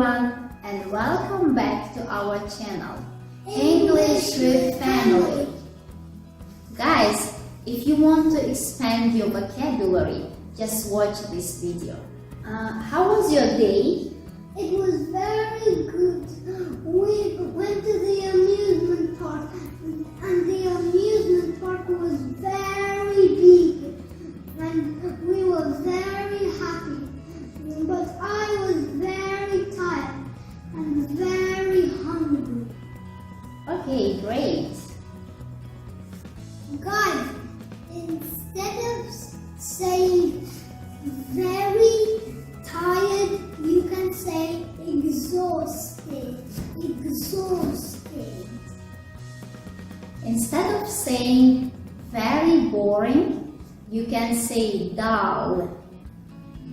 everyone, and welcome back to our channel, English with Family. Guys, if you want to expand your vocabulary, just watch this video. How was your day? It was very good. We went to the amusement park, and the amusement park was very big, and we were very happy. But I was very tired and very hungry. Okay, great. Guys, instead of saying very tired, you can say exhausted. Exhausted. Instead of saying very boring, you can say dull.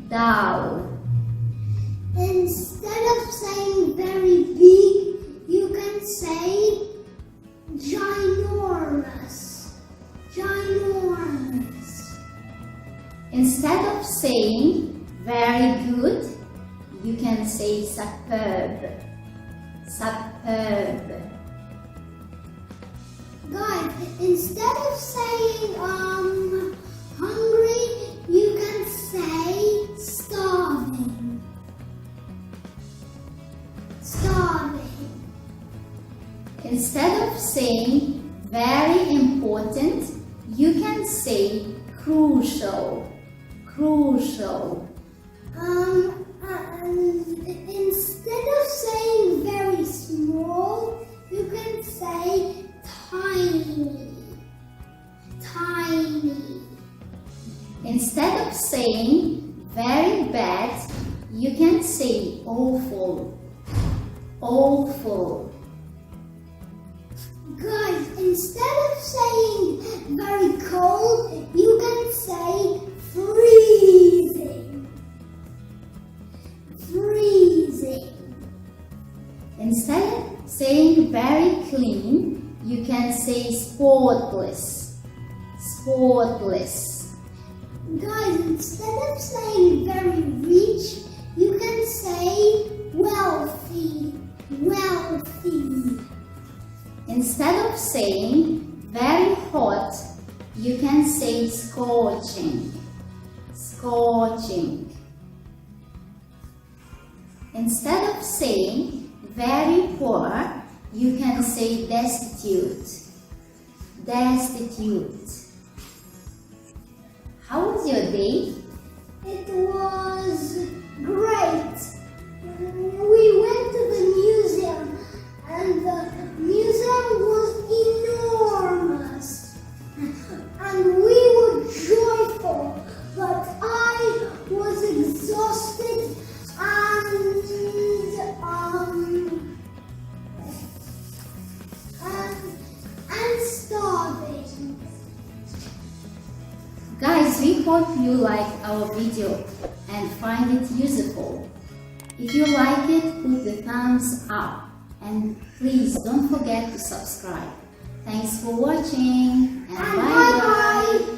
Dull. Instead of saying very big, you can say ginormous. Ginormous. Instead of saying very good, you can say superb. Superb. Guys, instead of saying hungry, you can say starving. Starving. Instead of saying very important, you can say crucial. Crucial. Instead of saying very small, you can say tiny. Tiny. Instead of saying very bad, you can say awful. Awful. Guys, instead of saying very cold, you can say freezing. Freezing. Instead of saying very clean, you can say spotless. Spotless. Guys, instead of saying very rich, you can say wealthy. Wealthy. Instead of saying very hot, you can say scorching. Scorching. Instead of saying very poor, you can say destitute. Destitute. How was your day? It was great. We went to the museum, and the museum was enormous. And we were joyful, but I was exhausted and starving. Guys, we hope you like our video and find it useful. If you like it, put the thumbs up and please don't forget to subscribe. Thanks for watching and bye bye.